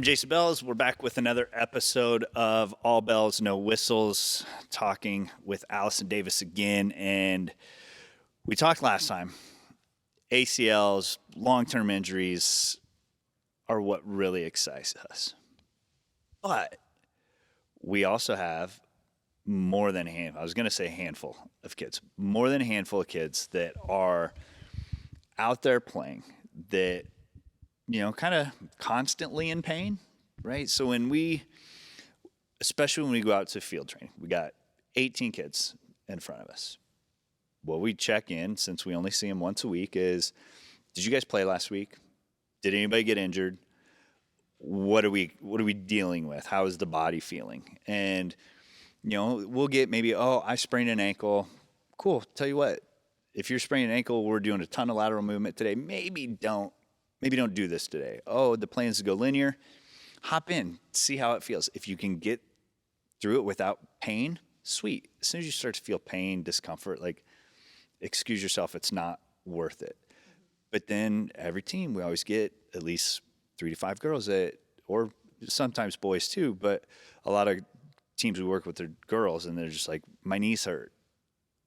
Jason Belz. We're back with another episode of All Bells, No Whistles, talking with Allison Davis again. And we talked last time. ACLs, long-term injuries are what really excites us. But we also have more than a handful. I was going to say a handful of kids. More than a handful of kids that are out there playing that, kind of constantly in pain, right? So especially when we go out to field training, we got 18 kids in front of us. What we check in, since we only see them once a week, is, did you guys play last week? Did anybody get injured? What are we dealing with? How is the body feeling? And, we'll get maybe, I sprained an ankle. Cool. Tell you what, if you're spraining an ankle, we're doing a ton of lateral movement today. Maybe don't do this today. Oh, the plan is to go linear. Hop in, see how it feels. If you can get through it without pain, sweet. As soon as you start to feel pain, discomfort, excuse yourself, it's not worth it. But then every team, we always get at least 3 to 5 girls or sometimes boys too, but a lot of teams we work with are girls, and they're just like, my knees hurt.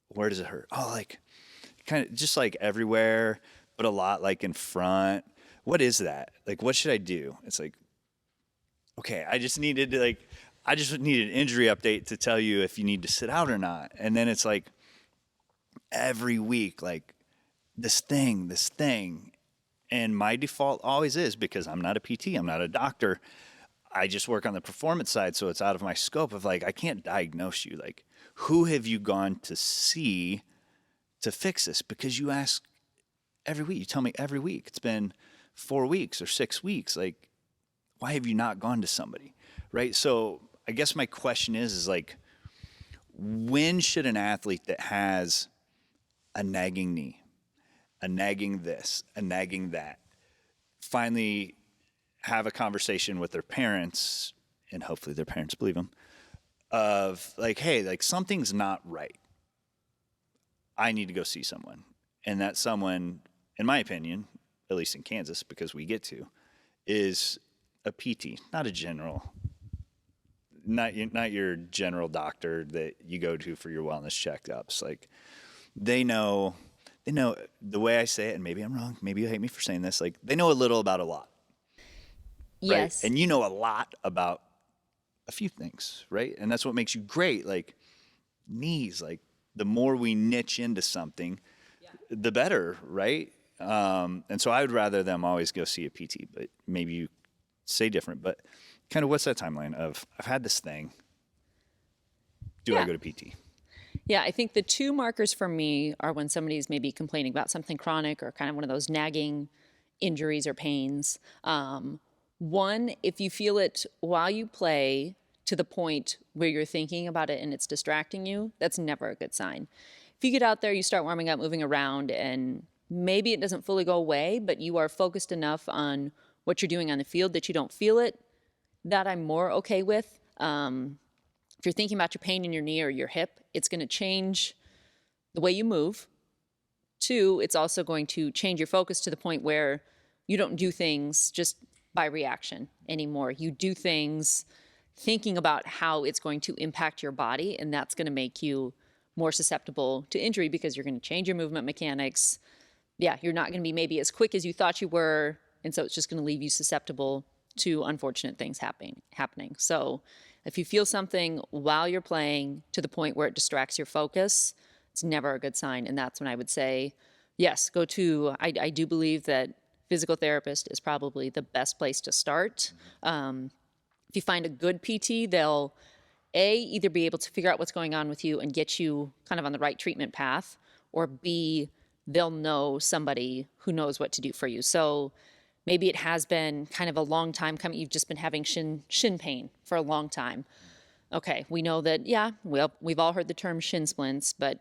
Where does it hurt? Oh, kind of just everywhere, but a lot in front. What is that? What should I do? It's okay, I just needed an injury update to tell you if you need to sit out or not. And then it's every week, this thing. And my default always is, because I'm not a PT, I'm not a doctor, I just work on the performance side, so it's out of my scope of I can't diagnose you. Who have you gone to see to fix this? Because you ask every week, you tell me every week. It's been 4 weeks or 6 weeks. Why have you not gone to somebody, right? So I guess my question is when should an athlete that has a nagging knee, a nagging this, a nagging that, finally have a conversation with their parents, and hopefully their parents believe them, of hey, something's not right. I need to go see someone. And that someone, in my opinion, at least in Kansas, because we get to, is a PT, not a general, not your general doctor that you go to for your wellness checkups. They know the way I say it, and maybe I'm wrong, maybe you hate me for saying this, they know a little about a lot. Yes. Right? And you know a lot about a few things, right? And that's what makes you great. Knees, the more we niche into something, the better, right? And so I would rather them always go see a PT, but maybe you say different. But kind of what's that timeline of, I've had this thing, do I go to PT? Yeah, I think the two markers for me are when somebody's maybe complaining about something chronic or kind of one of those nagging injuries or pains. One, if you feel it while you play to the point where you're thinking about it and it's distracting you, that's never a good sign. If you get out there, you start warming up, moving around, and maybe it doesn't fully go away, but you are focused enough on what you're doing on the field that you don't feel it, that I'm more okay with. If you're thinking about your pain in your knee or your hip, it's going to change the way you move. 2, it's also going to change your focus to the point where you don't do things just by reaction anymore. You do things thinking about how it's going to impact your body, and that's going to make you more susceptible to injury because you're going to change your movement mechanics. Yeah, you're not going to be maybe as quick as you thought you were, and so it's just going to leave you susceptible to unfortunate things happening. So if you feel something while you're playing to the point where it distracts your focus, it's never a good sign. And that's when I would say, yes, go to, I do believe that physical therapist is probably the best place to start. If you find a good PT, they'll either be able to figure out what's going on with you and get you kind of on the right treatment path, or B, they'll know somebody who knows what to do for you. So maybe it has been kind of a long time coming. You've just been having shin pain for a long time. Okay, we know that, we've all heard the term shin splints, but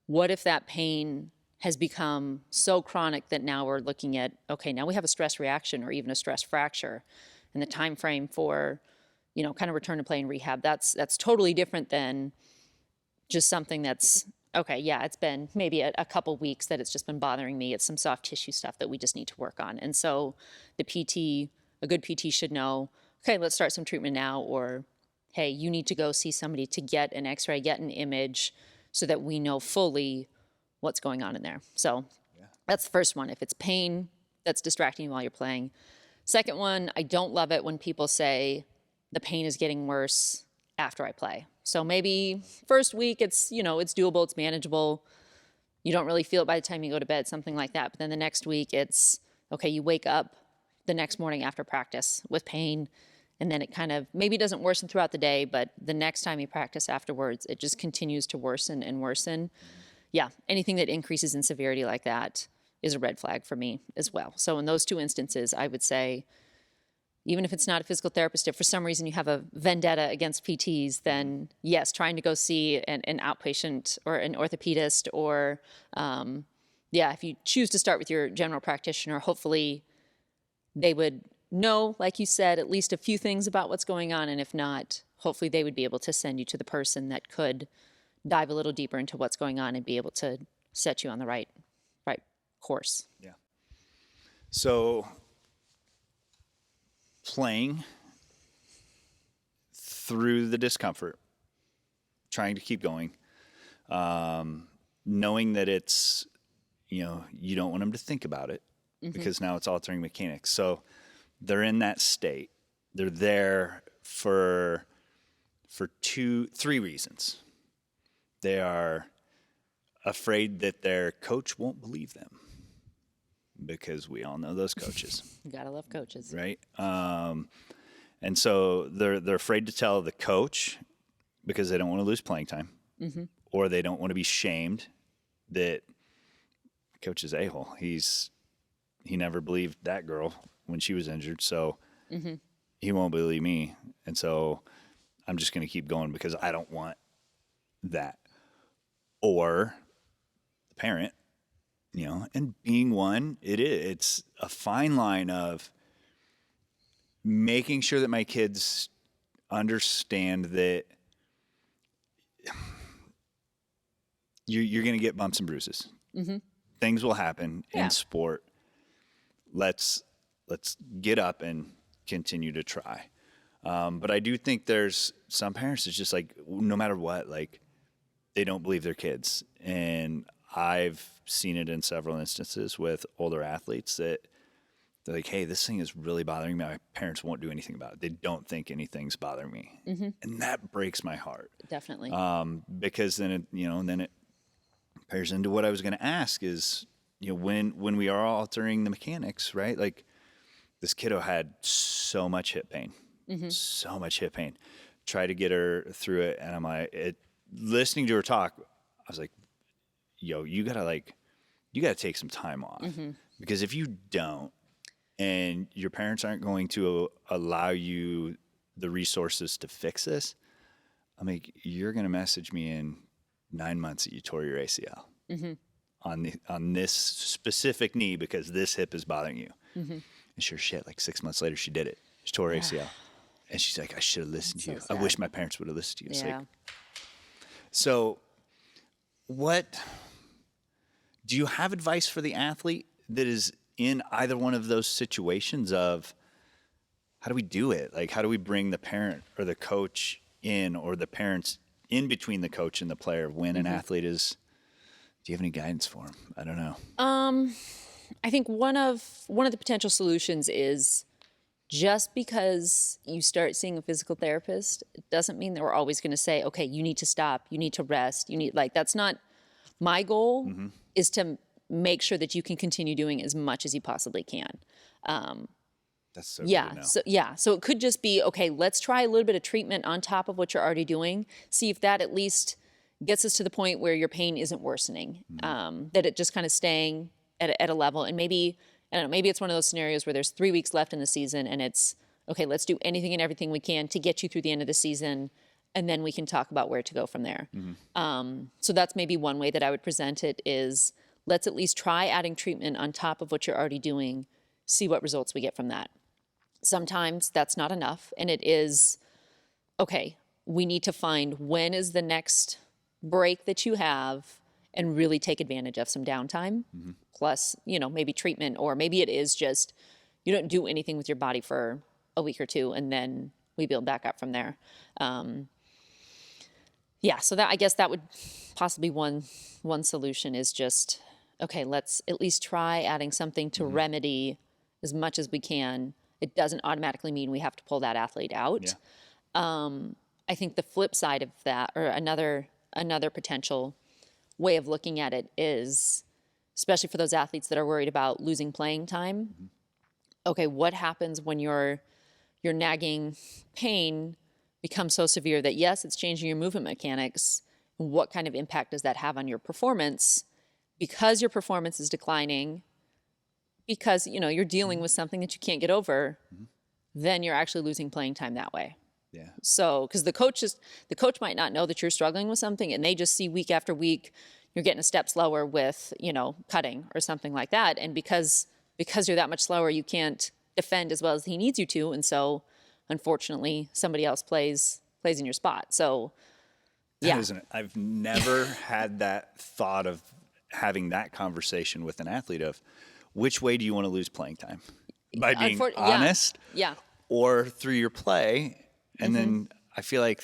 what if that pain has become so chronic that now we're looking at, okay, now we have a stress reaction or even a stress fracture, and the time frame for, kind of return to play and rehab, that's totally different than just something that's, okay, yeah, it's been maybe a couple weeks that it's just been bothering me. It's some soft tissue stuff that we just need to work on. And so the PT, a good PT should know, okay, let's start some treatment now, or hey, you need to go see somebody to get an x-ray, get an image so that we know fully what's going on in there. So that's the first one. If it's pain that's distracting you while you're playing. Second one, I don't love it when people say the pain is getting worse after I play. So maybe first week it's doable, it's manageable. You don't really feel it by the time you go to bed, something like that. But then the next week it's, okay, you wake up the next morning after practice with pain, and then it kind of maybe doesn't worsen throughout the day, but the next time you practice afterwards, it just continues to worsen and worsen. Yeah, anything that increases in severity like that is a red flag for me as well. So in those two instances, I would say, even if it's not a physical therapist, if for some reason you have a vendetta against PTs, then yes, trying to go see an outpatient or an orthopedist, or if you choose to start with your general practitioner, hopefully they would know, like you said, at least a few things about what's going on. And if not, hopefully they would be able to send you to the person that could dive a little deeper into what's going on and be able to set you on the right course. Yeah. So playing through the discomfort, trying to keep going, knowing that it's, you don't want them to think about it because now it's altering mechanics. So they're in that state. They're there for 3 reasons. They are afraid that their coach won't believe them, because we all know those coaches. You gotta love coaches. Right? And so they're afraid to tell the coach because they don't want to lose playing time, or they don't want to be shamed that coach is a-hole. He never believed that girl when she was injured, so he won't believe me. And so I'm just going to keep going because I don't want that. Or the parent, and being one, it's a fine line of making sure that my kids understand that you're going to get bumps and bruises. Things will happen in sport. Let's get up and continue to try. But I do think there's some parents that's just like, no matter what, like, they don't believe their kids. And I've seen it in several instances with older athletes that they're like, hey, this thing is really bothering me. My parents won't do anything about it. They don't think anything's bothering me. And that breaks my heart. Definitely. Because then it pairs into what I was going to ask is, when we are altering the mechanics, right? Like, this kiddo had so much hip pain, so much hip pain. Try to get her through it. And I'm like, listening to her talk, I was like, yo, you gotta take some time off, because if you don't, and your parents aren't going to allow you the resources to fix this, I'm like, you're going to message me in 9 months that you tore your ACL on this specific knee because this hip is bothering you. And sure shit, like 6 months later, she did it. She tore her ACL. And she's like, I should have listened to you. Sad. I wish my parents would have listened to you. It's Yeah. like, so what do you have advice for the athlete that is in either one of those situations of how do we do it? Like, how do we bring the parent or the coach in, or the parents in between the coach and the player when an athlete is, do you have any guidance for them? I don't know. I think one of the potential solutions is, just because you start seeing a physical therapist, it doesn't mean that we're always going to say, okay, you need to stop, you need to rest, that's not my goal. Is to make sure that you can continue doing as much as you possibly can. That's so good to know. So it could just be, okay, let's try a little bit of treatment on top of what you're already doing. See if that at least gets us to the point where your pain isn't worsening, that it just kind of staying at a level. And maybe, I don't know, maybe it's one of those scenarios where there's 3 weeks left in the season and it's, okay, let's do anything and everything we can to get you through the end of the season, and then we can talk about where to go from there. So that's maybe one way that I would present it is, let's at least try adding treatment on top of what you're already doing, see what results we get from that. Sometimes that's not enough, and it is, okay, we need to find when is the next break that you have and really take advantage of some downtime, plus, maybe treatment, or maybe it is just you don't do anything with your body for a week or two, and then we build back up from there. Yeah, so that, I guess that would possibly one solution is just, okay, let's at least try adding something to remedy as much as we can. It doesn't automatically mean we have to pull that athlete out. Yeah. I think the flip side of that, or another potential way of looking at it is, especially for those athletes that are worried about losing playing time, okay, what happens when your nagging pain becomes so severe that, yes, it's changing your movement mechanics? What kind of impact does that have on your performance? Because your performance is declining, because, you know, you're dealing with something that you can't get over, then you're actually losing playing time that way. Yeah. So, because the coach might not know that you're struggling with something, and they just see week after week you're getting a step slower with, you know, cutting or something like that. And because you're that much slower, you can't defend as well as he needs you to. And so, unfortunately, somebody else plays in your spot. So, yeah. I've never had that thought of having that conversation with an athlete of which way do you want to lose playing time? By being honest, Yeah. or through your play. And then I feel like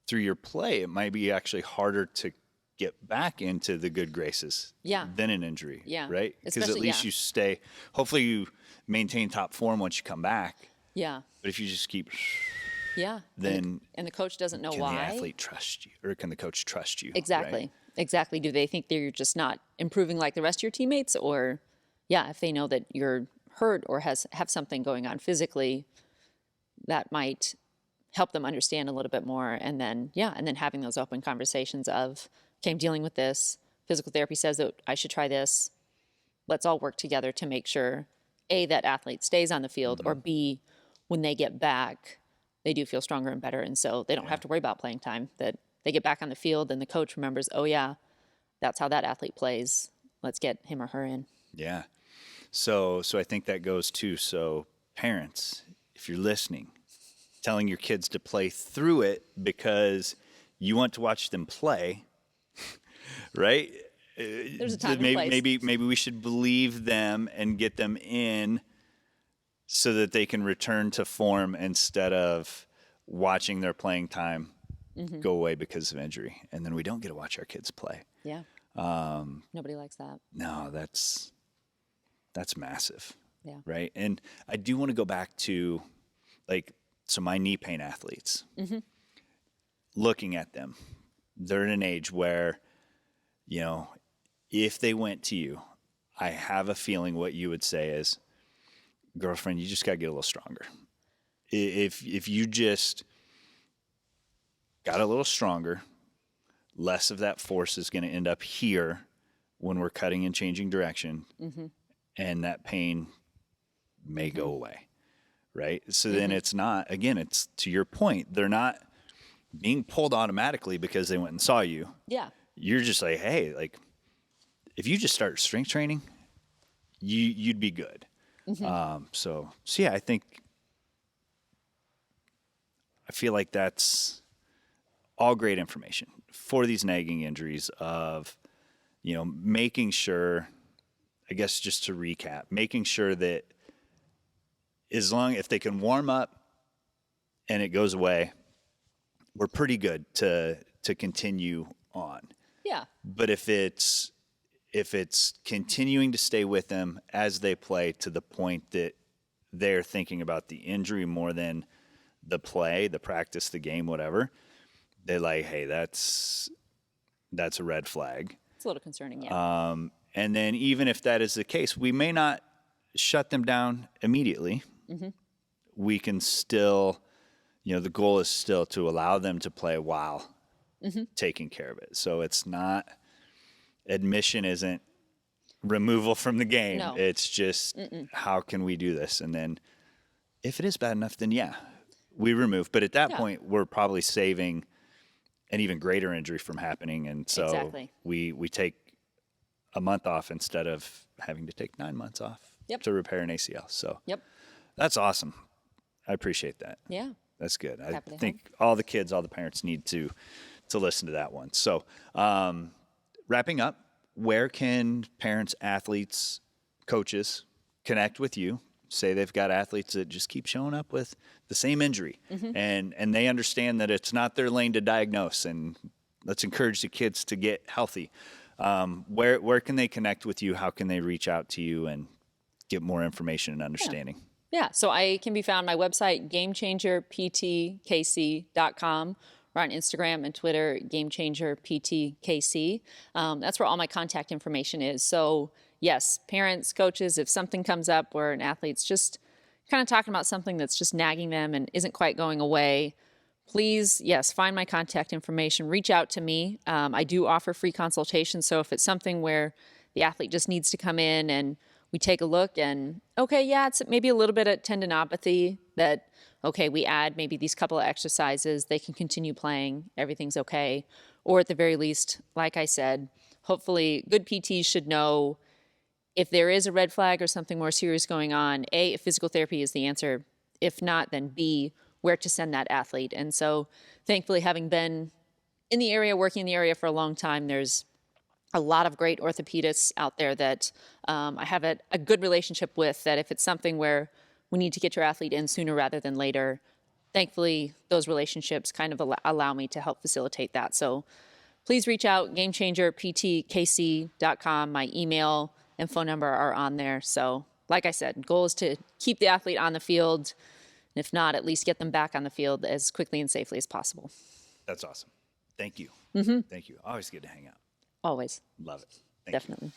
through your play, it might be actually harder to get back into the good graces than an injury. Yeah. Right? Because at least you stay, hopefully you maintain top form once you come back. Yeah. But if you just keep, then and the coach doesn't know why. Can the athlete trust you, or can the coach trust you? Exactly. Right? Exactly. Do they think they're just not improving like the rest of your teammates, or if they know that you're hurt or have something going on physically, that might help them understand a little bit more. And then having those open conversations of, okay, I'm dealing with this. Physical therapy says that I should try this. Let's all work together to make sure, A, that athlete stays on the field, or B, when they get back, they do feel stronger and better. And so they don't have to worry about playing time, that they get back on the field and the coach remembers, oh yeah, that's how that athlete plays. Let's get him or her in. Yeah. So I think that goes too. So parents, if you're listening, telling your kids to play through it because you want to watch them play, right? There's a time and place. Maybe we should believe them and get them in so that they can return to form instead of watching their playing time go away because of injury. And then we don't get to watch our kids play. Yeah. Nobody likes that. No, that's massive. Yeah. Right. And I do want to go back to, like, so my knee pain athletes, looking at them, they're in an age where, you know, if they went to you, I have a feeling what you would say is, girlfriend, you just got to get a little stronger. If you just got a little stronger, less of that force is going to end up here when we're cutting and changing direction, and that pain may go away. Right? So then it's not, again, it's to your point, they're not being pulled automatically because they went and saw you. Yeah. You're just like, hey, like, if you just start strength training, you'd be good. So yeah, I feel like that's all great information for these nagging injuries of, you know, making sure, I guess just to recap, making sure that if they can warm up and it goes away, we're pretty good to continue on. Yeah. But if it's continuing to stay with them as they play to the point that they're thinking about the injury more than the play, the practice, the game, whatever, they're like, hey, that's a red flag. It's a little concerning, yeah. And then even if that is the case, we may not shut them down immediately. We can still, you know, the goal is still to allow them to play while taking care of it. So it's not, admission isn't removal from the game. No. It's just, how can we do this? And then if it is bad enough, then we remove. But at that point, we're probably saving an even greater injury from happening. And so we take a month off instead of having to take 9 months off to repair an ACL. So that's awesome. I appreciate that. Yeah. That's good. I think all the kids, all the parents need to listen to that one. So wrapping up, where can parents, athletes, coaches connect with you say they've got athletes that just keep showing up with the same injury, and they understand that it's not their lane to diagnose, and let's encourage the kids to get healthy. Where can they connect with you? How can they reach out to you and get more information and understanding? Yeah, so I can be found on my website, gamechangerptkc.com. We're on Instagram and Twitter, gamechangerptkc. That's where all my contact information is. So yes, parents, coaches, if something comes up where an athlete's just kind of talking about something that's just nagging them and isn't quite going away, please, yes, find my contact information. Reach out to me. I do offer free consultations. So if it's something where the athlete just needs to come in and we take a look and, okay, yeah, it's maybe a little bit of tendinopathy that, okay, we add maybe these couple of exercises, they can continue playing, everything's okay. Or at the very least, like I said, hopefully good PTs should know if there is a red flag or something more serious going on, A, if physical therapy is the answer. If not, then B, where to send that athlete. And so thankfully, having been in the area, working in the area for a long time, there's a lot of great orthopedists out there that I have a good relationship with, that if it's something where we need to get your athlete in sooner rather than later, thankfully those relationships kind of allow me to help facilitate that. So please reach out, gamechangerptkc.com. My email and phone number are on there. So like I said, goal is to keep the athlete on the field, and if not, at least get them back on the field as quickly and safely as possible. That's awesome. Thank you. Thank you. Always good to hang out. Always. Love it. Thank you. Definitely.